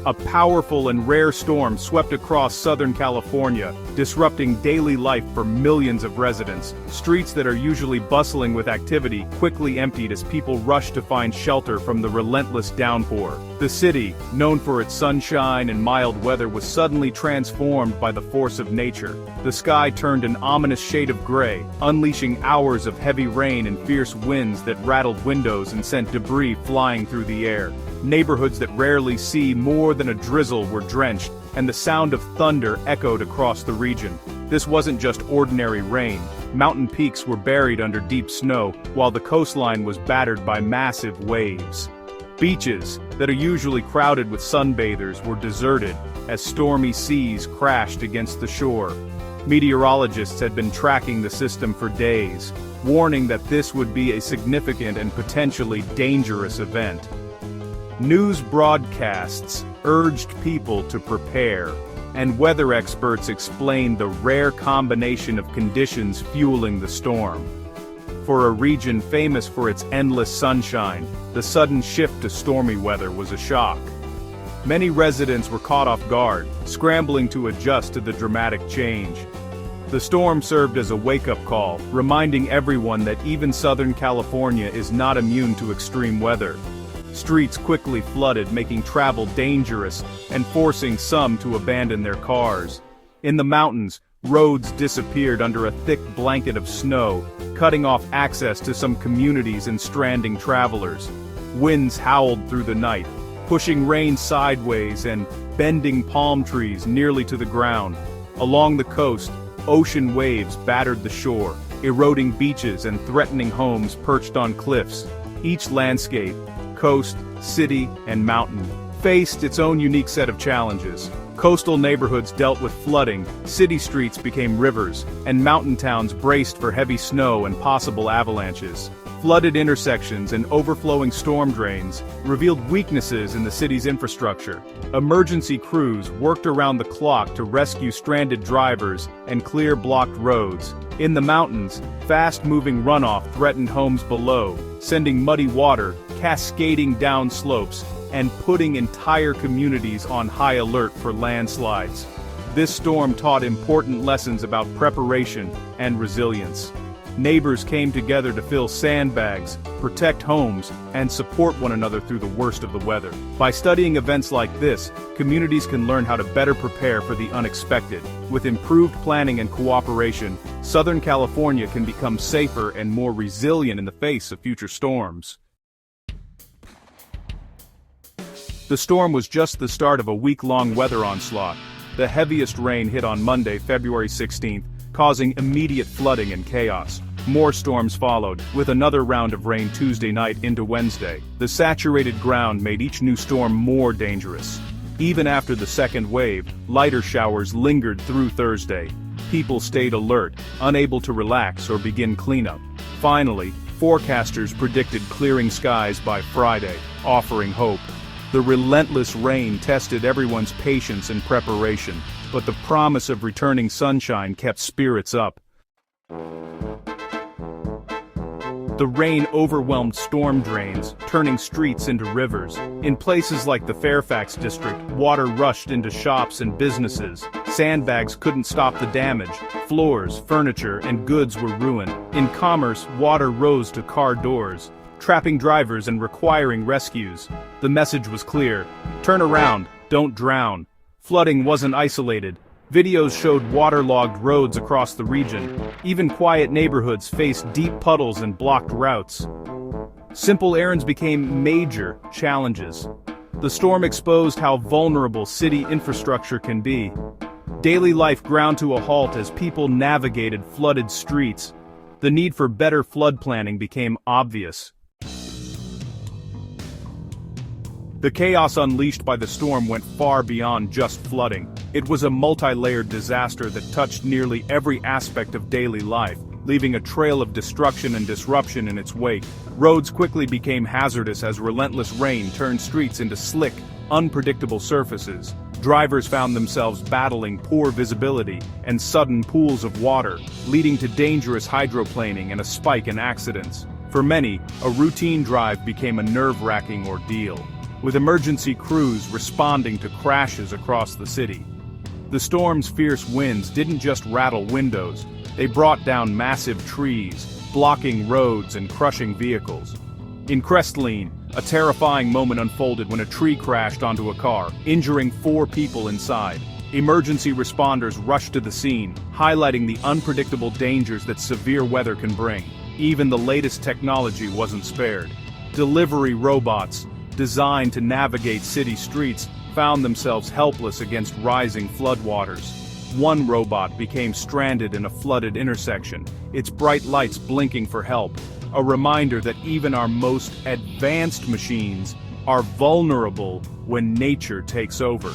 A powerful and rare storm swept across Southern California, disrupting daily life for millions of residents. Streets that are usually bustling with activity quickly emptied as people rushed to find shelter from the relentless downpour. The city, known for its sunshine and mild weather, was suddenly transformed by the force of nature. The sky turned an ominous shade of gray, unleashing hours of heavy rain and fierce winds that rattled windows and sent debris flying through the air. Neighborhoods that rarely see more than a drizzle were drenched, and the sound of thunder echoed across the region. This wasn't just ordinary rain. Mountain peaks were buried under deep snow, while the coastline was battered by massive waves. Beaches, that are usually crowded with sunbathers, were deserted, as stormy seas crashed against the shore. Meteorologists had been tracking the system for days, warning that this would be a significant and potentially dangerous event. News broadcasts urged people to prepare, and weather experts explained the rare combination of conditions fueling the storm. For a region famous for its endless sunshine, the sudden shift to stormy weather was a shock. Many residents were caught off guard, scrambling to adjust to the dramatic change. The storm served as a wake-up call, reminding everyone that even Southern California is not immune to extreme weather. Streets quickly flooded, making travel dangerous and forcing some to abandon their cars. In the mountains, roads disappeared under a thick blanket of snow, cutting off access to some communities and stranding travelers. Winds howled through the night, pushing rain sideways and bending palm trees nearly to the ground. Along the coast, ocean waves battered the shore, eroding beaches and threatening homes perched on cliffs. Each landscape, coast, city, and mountain, faced its own unique set of challenges. Coastal neighborhoods dealt with flooding, city streets became rivers, and mountain towns braced for heavy snow and possible avalanches. Flooded intersections and overflowing storm drains revealed weaknesses in the city's infrastructure. Emergency crews worked around the clock to rescue stranded drivers and clear blocked roads. In the mountains, fast-moving runoff threatened homes below, sending muddy water cascading down slopes and putting entire communities on high alert for landslides. This storm taught important lessons about preparation and resilience. Neighbors came together to fill sandbags, protect homes, and support one another through the worst of the weather. By studying events like this, communities can learn how to better prepare for the unexpected. With improved planning and cooperation, Southern California can become safer and more resilient in the face of future storms. The storm was just the start of a week-long weather onslaught. The heaviest rain hit on Monday, February 16th, causing immediate flooding and chaos. More storms followed, with another round of rain Tuesday night into Wednesday. The saturated ground made each new storm more dangerous. Even after the second wave, lighter showers lingered through Thursday. People stayed alert, unable to relax or begin cleanup. Finally, forecasters predicted clearing skies by Friday, offering hope. The relentless rain tested everyone's patience and preparation, but the promise of returning sunshine kept spirits up. The rain overwhelmed storm drains, turning streets into rivers. In places like the Fairfax district, water rushed into shops and businesses. Sandbags couldn't stop the damage. Floors, furniture, and goods were ruined. In commerce, water rose to car doors, trapping drivers and requiring rescues. The message was clear: turn around, don't drown. Flooding wasn't isolated. Videos showed waterlogged roads across the region. Even quiet neighborhoods faced deep puddles and blocked routes. Simple errands became major challenges. The storm exposed how vulnerable city infrastructure can be. Daily life ground to a halt as people navigated flooded streets. The need for better flood planning became obvious. The chaos unleashed by the storm went far beyond just flooding. It was a multi-layered disaster that touched nearly every aspect of daily life, leaving a trail of destruction and disruption in its wake. Roads quickly became hazardous as relentless rain turned streets into slick, unpredictable surfaces. Drivers found themselves battling poor visibility and sudden pools of water, leading to dangerous hydroplaning and a spike in accidents. For many, a routine drive became a nerve-wracking ordeal. with emergency crews responding to crashes across the city. The storm's fierce winds didn't just rattle windows, they brought down massive trees, blocking roads and crushing vehicles. In Crestline, a terrifying moment unfolded when a tree crashed onto a car, injuring 4 people inside. Emergency responders rushed to the scene, highlighting the unpredictable dangers that severe weather can bring. Even the latest technology wasn't spared. Delivery robots, designed to navigate city streets, found themselves helpless against rising floodwaters. One robot became stranded in a flooded intersection, its bright lights blinking for help, a reminder that even our most advanced machines are vulnerable when nature takes over.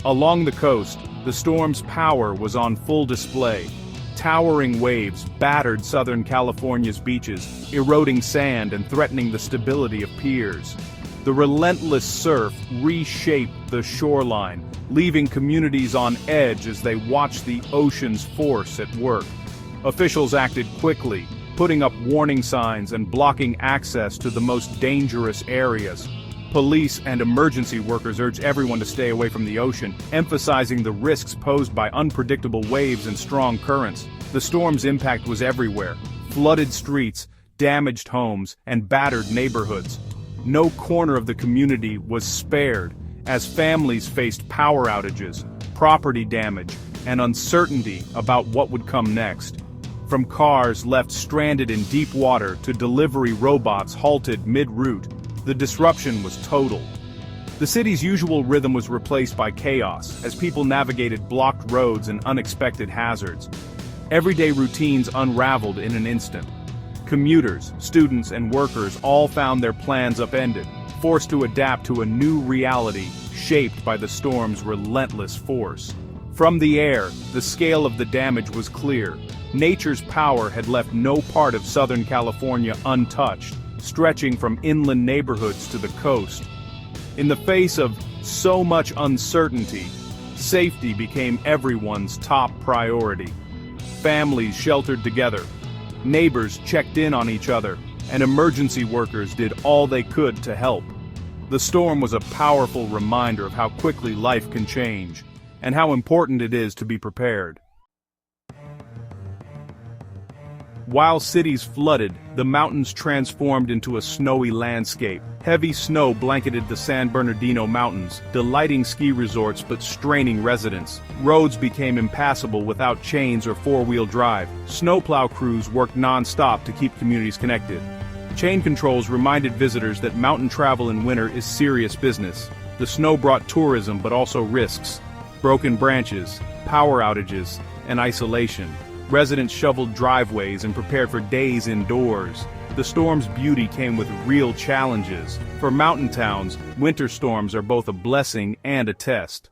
Along the coast, the storm's power was on full display. Towering waves battered Southern California's beaches, eroding sand and threatening the stability of piers. The relentless surf reshaped the shoreline, leaving communities on edge as they watched the ocean's force at work. Officials acted quickly, putting up warning signs and blocking access to the most dangerous areas. Police and emergency workers urged everyone to stay away from the ocean, emphasizing the risks posed by unpredictable waves and strong currents. The storm's impact was everywhere: flooded streets, damaged homes, and battered neighborhoods. No corner of the community was spared, as families faced power outages, property damage, and uncertainty about what would come next. From cars left stranded in deep water to delivery robots halted mid-route, the disruption was total. The city's usual rhythm was replaced by chaos, as people navigated blocked roads and unexpected hazards. Everyday routines unraveled in an instant. Commuters, students, and workers all found their plans upended, forced to adapt to a new reality shaped by the storm's relentless force. From the air, the scale of the damage was clear. Nature's power had left no part of Southern California untouched, stretching from inland neighborhoods to the coast. In the face of so much uncertainty, safety became everyone's top priority. Families sheltered together, neighbors checked in on each other, and emergency workers did all they could to help. The storm was a powerful reminder of how quickly life can change, and how important it is to be prepared. While cities flooded, the mountains transformed into a snowy landscape. Heavy snow blanketed the San Bernardino Mountains, delighting ski resorts but straining residents. Roads became impassable without chains or four-wheel drive. Snowplow crews worked non-stop to keep communities connected. Chain controls reminded visitors that mountain travel in winter is serious business. The snow brought tourism but also risks: broken branches, power outages, and isolation. Residents shoveled driveways and prepared for days indoors. The storm's beauty came with real challenges. For mountain towns, winter storms are both a blessing and a test.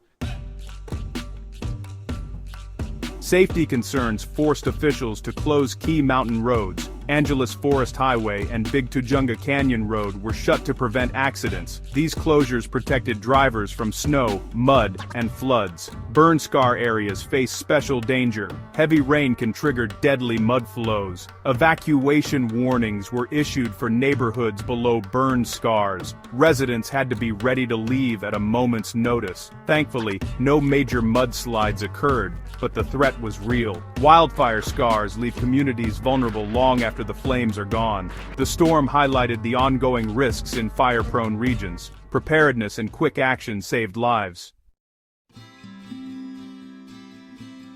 Safety concerns forced officials to close key mountain roads. Angeles Forest Highway and Big Topanga Canyon Road were shut to prevent accidents. These closures protected drivers from snow, mud, and floods. Burn scar areas face special danger. Heavy rain can trigger deadly mud flows. Evacuation warnings were issued for neighborhoods below burn scars. Residents had to be ready to leave at a moment's notice. Thankfully, no major mudslides occurred, but the threat was real. Wildfire scars leave communities vulnerable long after the flames are gone. The storm highlighted the ongoing risks in fire-prone regions. Preparedness and quick action saved lives.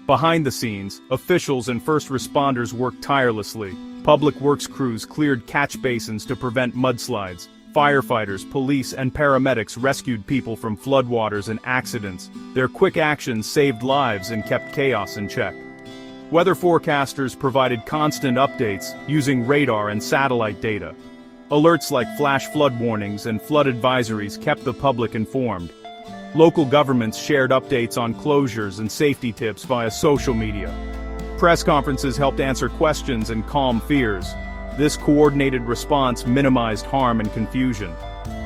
Behind the scenes, officials and first responders worked tirelessly. Public works crews cleared catch basins to prevent mudslides. Firefighters, police, and paramedics rescued people from floodwaters and accidents. Their quick actions saved lives and kept chaos in check. Weather forecasters provided constant updates using radar and satellite data. Alerts like flash flood warnings and flood advisories kept the public informed. Local governments shared updates on closures and safety tips via social media. Press conferences helped answer questions and calm fears. This coordinated response minimized harm and confusion.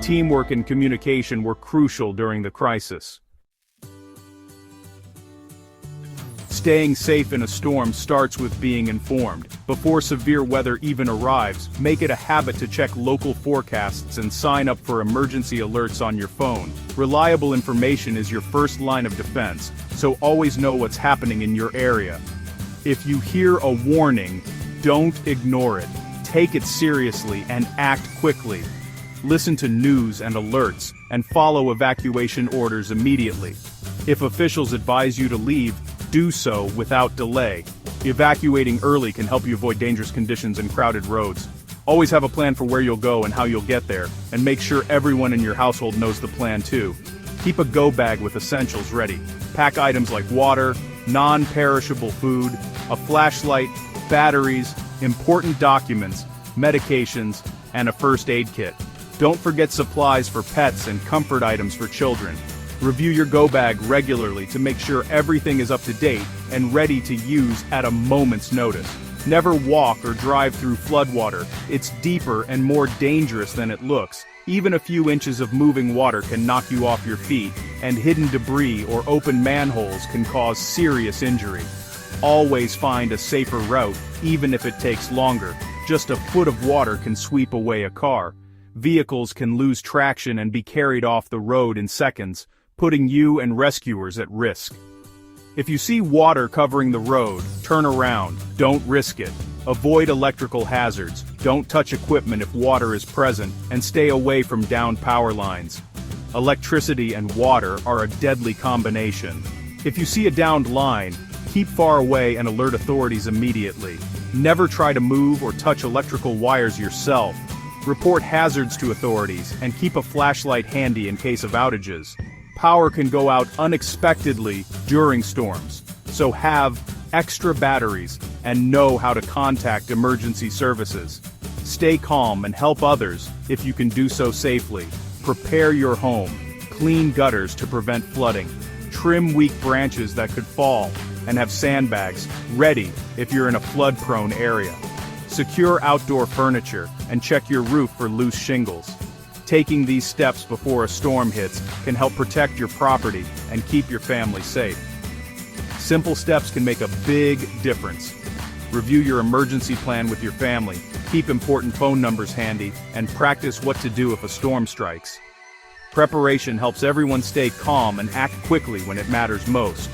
Teamwork and communication were crucial during the crisis. Staying safe in a storm starts with being informed. Before severe weather even arrives, make it a habit to check local forecasts and sign up for emergency alerts on your phone. Reliable information is your first line of defense, so always know what's happening in your area. If you hear a warning, don't ignore it. Take it seriously and act quickly. Listen to news and alerts, and follow evacuation orders immediately. If officials advise you to leave, do so without delay. Evacuating early can help you avoid dangerous conditions and crowded roads. Always have a plan for where you'll go and how you'll get there, and make sure everyone in your household knows the plan too. Keep a go bag with essentials ready. Pack items like water, non-perishable food, a flashlight, batteries, important documents, medications, and a first aid kit. Don't forget supplies for pets and comfort items for children. Review your go bag regularly to make sure everything is up to date and ready to use at a moment's notice. Never walk or drive through floodwater. It's deeper and more dangerous than it looks. Even a few inches of moving water can knock you off your feet, and hidden debris or open manholes can cause serious injury. Always find a safer route, even if it takes longer. Just a foot of water can sweep away a car. Vehicles can lose traction and be carried off the road in seconds, putting you and rescuers at risk. If you see water covering the road, turn around. Don't risk it. Avoid electrical hazards. Don't touch equipment if water is present, and stay away from downed power lines. Electricity and water are a deadly combination. If you see a downed line, keep far away and alert authorities immediately. Never try to move or touch electrical wires yourself. Report hazards to authorities, and keep a flashlight handy in case of outages. Power can go out unexpectedly during storms, so have extra batteries and know how to contact emergency services. Stay calm and help others if you can do so safely. Prepare your home. Clean gutters to prevent flooding. Trim weak branches that could fall, and have sandbags ready if you're in a flood-prone area. Secure outdoor furniture and check your roof for loose shingles. Taking these steps before a storm hits can help protect your property and keep your family safe. Simple steps can make a big difference. Review your emergency plan with your family, keep important phone numbers handy, and practice what to do if a storm strikes. Preparation helps everyone stay calm and act quickly when it matters most.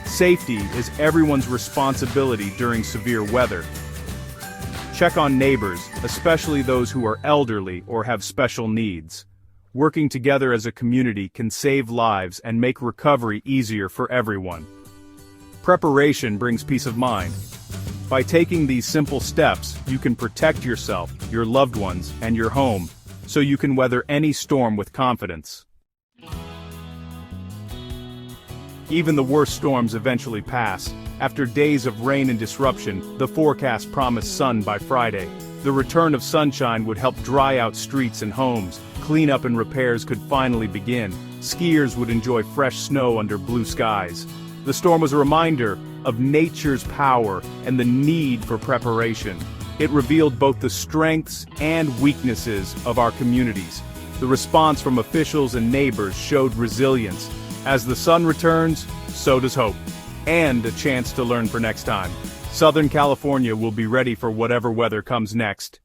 Safety is everyone's responsibility during severe weather. Check on neighbors, especially those who are elderly or have special needs. Working together as a community can save lives and make recovery easier for everyone. Preparation brings peace of mind. By taking these simple steps, you can protect yourself, your loved ones, and your home, so you can weather any storm with confidence. Even the worst storms eventually pass. After days of rain and disruption, the forecast promised sun by Friday. The return of sunshine would help dry out streets and homes. Cleanup and repairs could finally begin. Skiers would enjoy fresh snow under blue skies. The storm was a reminder of nature's power and the need for preparation. It revealed both the strengths and weaknesses of our communities. The response from officials and neighbors showed resilience. As the sun returns, so does hope. And a chance to learn for next time. Southern California will be ready for whatever weather comes next.